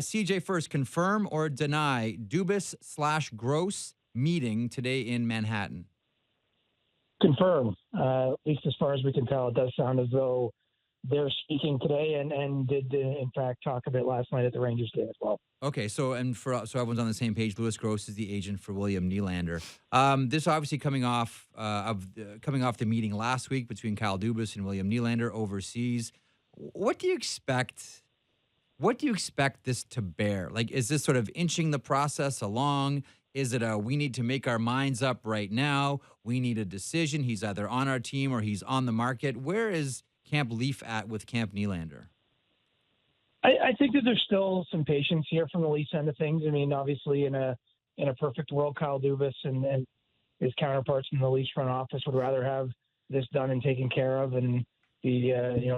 CJ, first, confirm or deny Dubas slash Gross meeting today in Manhattan? Confirm. At least as far as we can tell, it does sound as though they're speaking today and did, in fact, talk a bit last night at the Rangers game as well. Okay, so everyone's on the same page, Lewis Gross is the agent for William Nylander. This obviously coming off the meeting last week between Kyle Dubas and William Nylander overseas. What do you expect? What do you expect this to bear? Like, is this sort of inching the process along? Is it a we need to make our minds up right now? We need a decision. He's either on our team or he's on the market. Where is Camp Leaf at with Camp Nylander? I think that there's still some patience here from the Leafs end of things. I mean, obviously, in a perfect world, Kyle Dubas and his counterparts in the Leafs front office would rather have this done and taken care of and be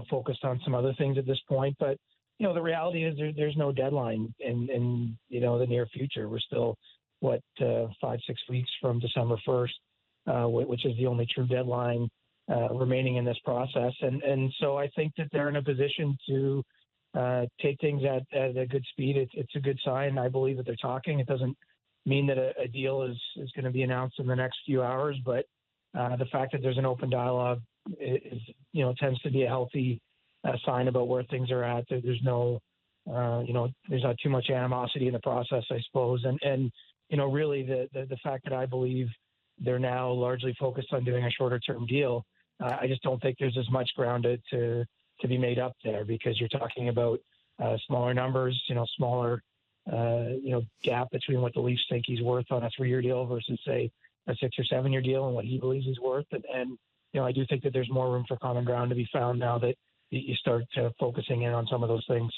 focused on some other things at this point. But the reality is there's no deadline in the near future. We're still 5-6 weeks from December 1st, which is the only true deadline remaining in this process. And so I think that they're in a position to take things at a good speed. It's a good sign. I believe that they're talking. It doesn't mean that a deal is going to be announced in the next few hours, but the fact that there's an open dialogue tends to be a healthy sign about where things are at. There's no, there's not too much animosity in the process, I suppose. And really the fact that I believe they're now largely focused on doing a shorter term deal, I just don't think there's as much ground to be made up there, because you're talking about smaller numbers, smaller, gap between what the Leafs think he's worth on a 3-year deal versus, say, a 6 or 7 year deal and what he believes he's worth. And I do think that there's more room for common ground to be found now that you start focusing in on some of those things.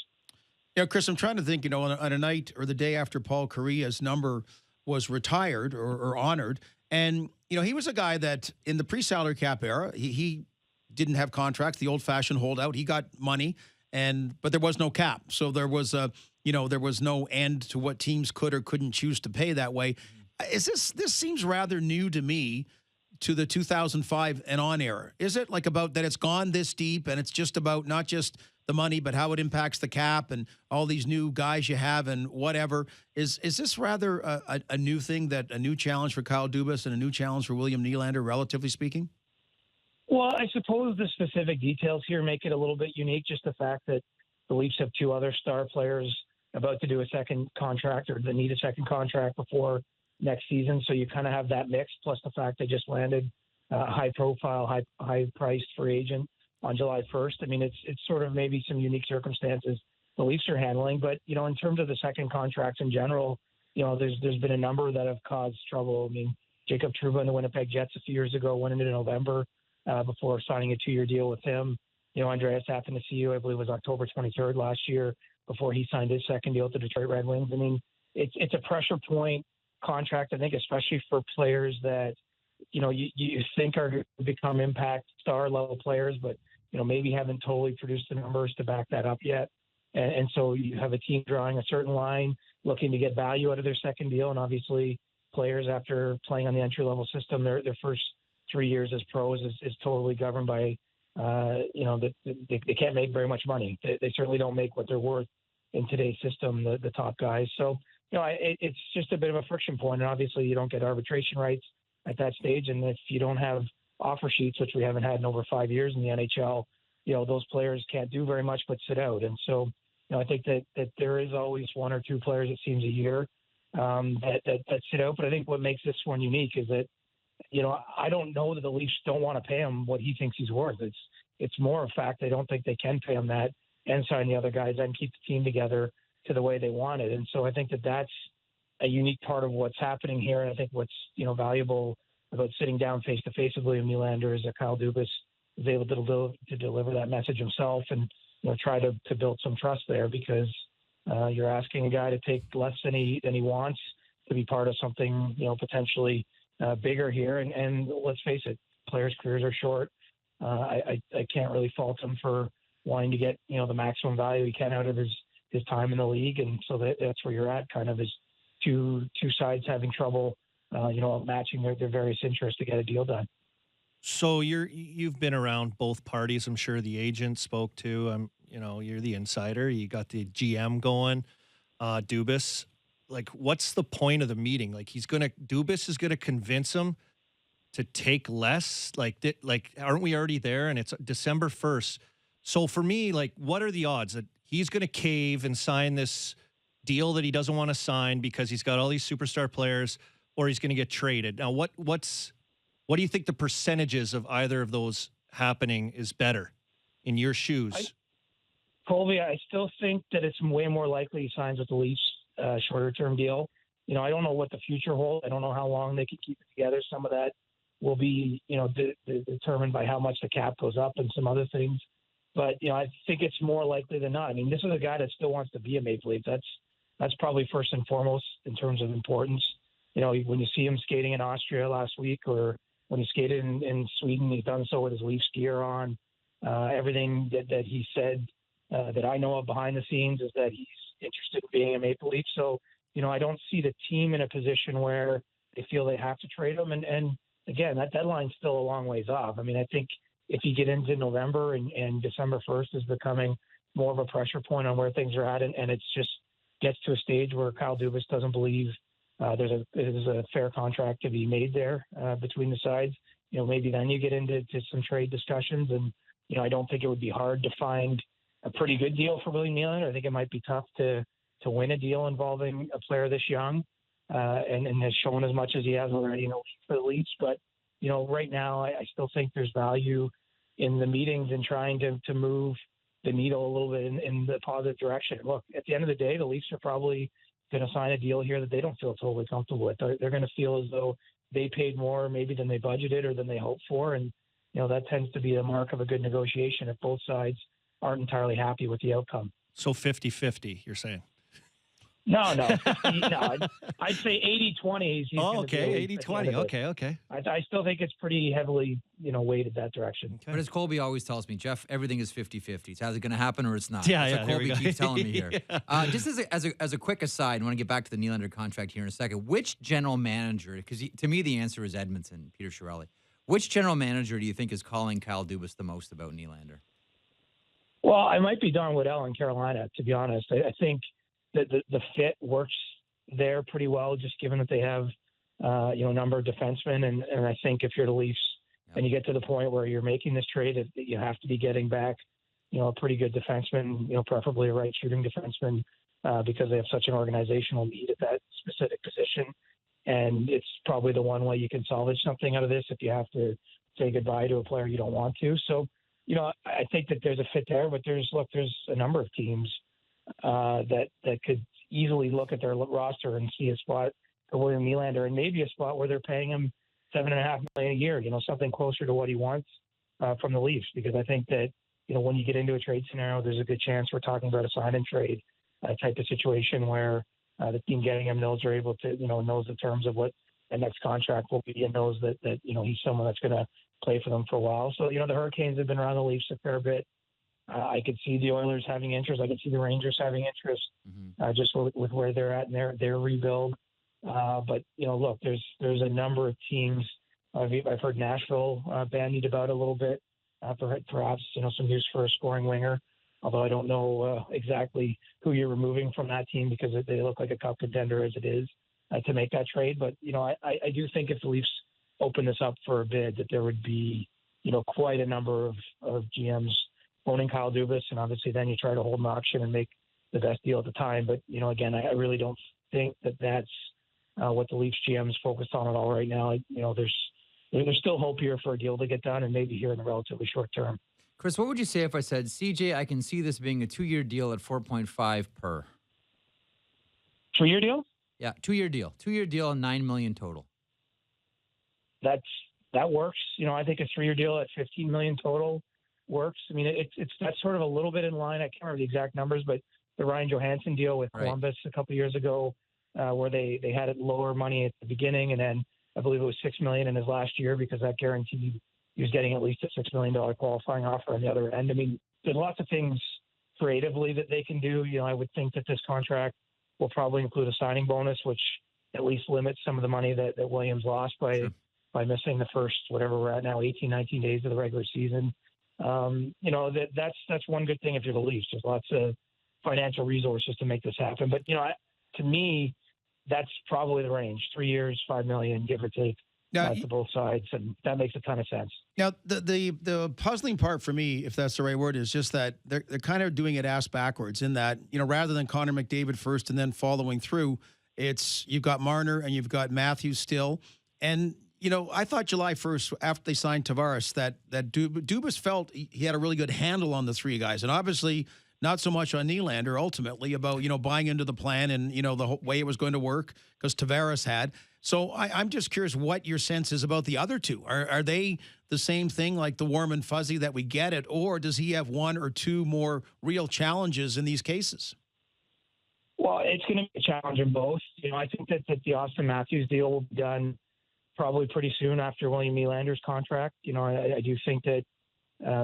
Yeah, Chris, I'm trying to think, on a night or the day after Paul Kariya's number was retired or honored. And, he was a guy that in the pre-salary cap era, he didn't have contracts, the old-fashioned holdout. He got money, but there was no cap. So there was there was no end to what teams could or couldn't choose to pay that way. This seems rather new to me, to the 2005 and on era. Is it like about that it's gone this deep and it's just about not just the money, but how it impacts the cap and all these new guys you have and whatever? Is this rather a new thing, that a new challenge for Kyle Dubas and a new challenge for William Nylander, relatively speaking? Well, I suppose the specific details here make it a little bit unique. Just the fact that the Leafs have 2 other star players about to do a second contract, or that need a second contract before next season. So you kind of have that mix, plus the fact they just landed a high-profile, high-priced free agent on July 1st. I mean, it's sort of maybe some unique circumstances the Leafs are handling. But, in terms of the second contracts in general, there's been a number that have caused trouble. I mean, Jacob Trouba and the Winnipeg Jets a few years ago went into November before signing a 2-year deal with him. Andreas Athanasiou, I believe, was October 23rd last year before he signed his second deal with the Detroit Red Wings. I mean, it's a pressure point contract, I think, especially for players that, you think are going to become impact star level players, but, maybe haven't totally produced the numbers to back that up yet. And so you have a team drawing a certain line, looking to get value out of their second deal. And obviously players, after playing on the entry level system, their first 3 years as pros is totally governed by, they can't make very much money. They certainly don't make what they're worth in today's system, the top guys. So, it's just a bit of a friction point. And obviously you don't get arbitration rights at that stage. And if you don't have offer sheets, which we haven't had in over 5 years in the NHL, those players can't do very much but sit out. And so, I think that there is always 1 or 2 players, it seems, a year that sit out. But I think what makes this one unique is that, I don't know that the Leafs don't want to pay him what he thinks he's worth. It's more a fact they don't think they can pay him that and sign the other guys and keep the team together to the way they want it. And so I think that that's a unique part of what's happening here. And I think what's, valuable about sitting down face to face with William Nylander is that Kyle Dubas is able to deliver that message himself and, try to build some trust there, because you're asking a guy to take less than he wants to be part of something, potentially bigger here. And let's face it, players' careers are short. I can't really fault him for wanting to get, the maximum value he can out of his time in the league. And so that's where you're at, kind of, is two sides having trouble, matching their various interests to get a deal done. So you've been around both parties. I'm sure the agent spoke to, you're the insider. You got the GM going. Dubas. Like, what's the point of the meeting? Like, Dubas is gonna convince him to take less. Like, aren't we already there? And it's December 1st. So for me, like, what are the odds that he's gonna cave and sign this deal that he doesn't want to sign because he's got all these superstar players, or he's gonna get traded? Now, what do you think the percentages of either of those happening is better in your shoes? Colby, I still think that it's way more likely he signs with the Leafs, shorter-term deal. I don't know what the future holds. I don't know how long they can keep it together. Some of that will be, determined by how much the cap goes up and some other things. But, I think it's more likely than not. I mean, this is a guy that still wants to be a Maple Leaf. That's probably first and foremost in terms of importance. When you see him skating in Austria last week, or when he skated in Sweden, he's done so with his Leafs gear on. Everything that he said that I know of behind the scenes is that he's interested in being a Maple Leaf. So, I don't see the team in a position where they feel they have to trade him. And again, that deadline's still a long ways off. I mean, I think if you get into November and December 1st is becoming more of a pressure point on where things are at, and it's just gets to a stage where Kyle Dubas doesn't believe there's a fair contract to be made there between the sides, maybe then you get into some trade discussions. And, I don't think it would be hard to find a pretty good deal for William Nylander. I think it might be tough to win a deal involving a player this young and has shown as much as he has already for the Leafs. But, right now I still think there's value in the meetings and trying to move the needle a little bit in the positive direction. Look, at the end of the day, the Leafs are probably going to sign a deal here that they don't feel totally comfortable with. They're going to feel as though they paid more maybe than they budgeted or than they hoped for. And, that tends to be the mark of a good negotiation if both sides aren't entirely happy with the outcome. So 50-50, you're saying? No. I'd say 80-20. Oh, okay, 80-20. Okay. I still think it's pretty heavily, weighted that direction. But as Colby always tells me, Jeff, everything is 50-50. It's either going to happen or it's not. Yeah, That's what Colby keeps telling me here. Yeah. Just as a quick aside, I want to get back to the Nylander contract here in a second. Which general manager, because to me the answer is Edmonton, Peter Chiarelli. Which general manager do you think is calling Kyle Dubas the most about Nylander? Well, I might be Don Waddell in Carolina, to be honest. I think that the fit works there pretty well, just given that they have, a number of defensemen. And I think if you're the Leafs and you get to the point where you're making this trade, you have to be getting back, a pretty good defenseman, preferably a right shooting defenseman, because they have such an organizational need at that specific position. And it's probably the one way you can salvage something out of this if you have to say goodbye to a player you don't want to. So, I think that there's a fit there, but there's a number of teams that could easily look at their roster and see a spot for William Nylander, and maybe a spot where they're paying him $7.5 million a year, something closer to what he wants from the Leafs. Because I think that, when you get into a trade scenario, there's a good chance we're talking about a sign and trade type of situation where the team getting him knows they're able to, knows the terms of what the next contract will be and knows that he's someone that's going to play for them for a while. So, the Hurricanes have been around the Leafs a fair bit. I could see the Oilers having interest. I could see the Rangers having interest, just with where they're at in their rebuild. But look, there's a number of teams. I've heard Nashville bandied about a little bit, perhaps some use for a scoring winger. Although I don't know exactly who you're removing from that team because they look like a cup contender as it is to make that trade. But I do think if the Leafs open this up for a bid, that there would be quite a number of GMs owning Kyle Dubas, and obviously then you try to hold an auction and make the best deal at the time. But, again, I really don't think that that's what the Leafs GM is focused on at all right now. There's still hope here for a deal to get done, and maybe here in the relatively short term. Chris, what would you say if I said, CJ, I can see this being a 2-year deal at 4.5 per? 2-year deal? Yeah, 2-year deal. 2-year deal, $9 million total. That works. I think a 3-year deal at $15 million total works. I mean, that's sort of a little bit in line. I can't remember the exact numbers, but the Ryan Johansson deal with Columbus a couple of years ago, where they had it lower money at the beginning, and then I believe it was $6 million in his last year because that guaranteed he was getting at least a $6 million qualifying offer on the other end. I mean, there's lots of things creatively that they can do. I would think that this contract will probably include a signing bonus, which at least limits some of the money that Williams lost by missing the first, whatever we're at now, 18, 19 days of the regular season. That's one good thing if you're the Leafs. There's lots of financial resources to make this happen. But to me, that's probably the range: 3 years, $5 million, give or take, Now, to both sides, and that makes a ton of sense. now the puzzling part for me, if that's the right word, is just that they're kind of doing it ass backwards in that, rather than Connor McDavid first and then following through, it's you've got Marner and you've got Matthews still. And, I thought July 1st, after they signed Tavares, that Dubas felt he had a really good handle on the three guys. And obviously not so much on Nylander ultimately about, buying into the plan and, the whole way it was going to work because Tavares had. So I'm just curious what your sense is about the other two. Are they the same thing, like the warm and fuzzy that we get it, or does he have one or two more real challenges in these cases? Well, it's going to be a challenge in both. I think that the Auston Matthews deal will be done probably pretty soon after William Nylander's contract. I do think that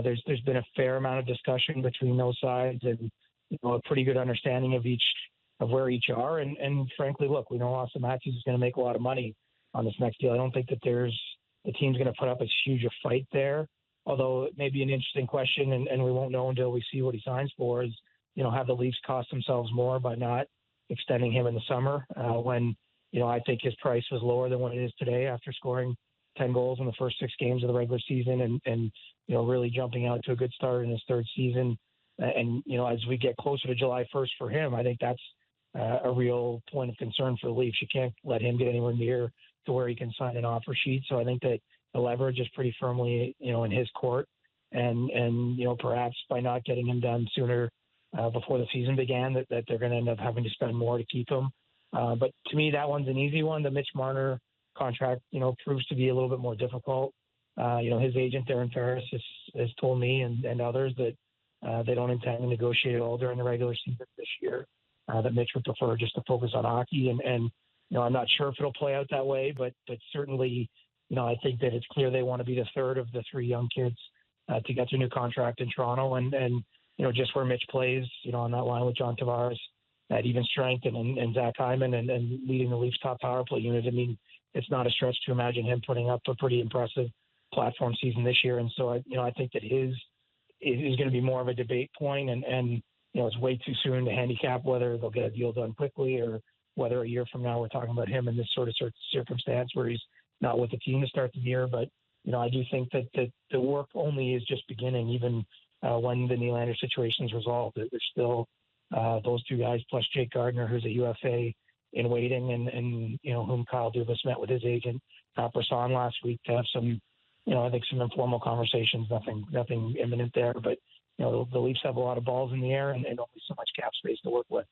there's been a fair amount of discussion between those sides and a pretty good understanding of where each are. And frankly, look, we know Auston Matthews is going to make a lot of money on this next deal. I don't think that the team's going to put up as huge a fight there. Although it may be an interesting question, and we won't know until we see what he signs for. Is have the Leafs cost themselves more by not extending him in the summer when I think his price was lower than what it is today after scoring 10 goals in the first 6 games of the regular season and really jumping out to a good start in his third season. And, as we get closer to July 1st for him, I think that's a real point of concern for the Leafs. You can't let him get anywhere near to where he can sign an offer sheet. So I think that the leverage is pretty firmly, in his court. And perhaps by not getting him done sooner before the season began, that they're going to end up having to spend more to keep him. But to me, that one's an easy one. The Mitch Marner contract, proves to be a little bit more difficult. His agent there in Paris has told me and others that they don't intend to negotiate at all during the regular season this year. That Mitch would prefer just to focus on hockey. And I'm not sure if it'll play out that way, but certainly, I think that it's clear they want to be the third of the 3 young kids to get their new contract in Toronto. And just where Mitch plays, on that line with John Tavares at even strength and Zach Hyman and leading the Leafs top power play unit. I mean, it's not a stretch to imagine him putting up a pretty impressive platform season this year. And so I think that his is going to be more of a debate point and it's way too soon to handicap whether they'll get a deal done quickly or whether a year from now we're talking about him in this sort of circumstance where he's not with the team to start the year. But, I do think that the work only is just beginning, even when the Nylander situation is resolved. There's still those 2 guys plus Jake Gardiner, who's a UFA in waiting and whom Kyle Dubas met with his agent, Brisson, last week to have some, I think some informal conversations, nothing imminent there. But, the Leafs have a lot of balls in the air and only so much cap space to work with.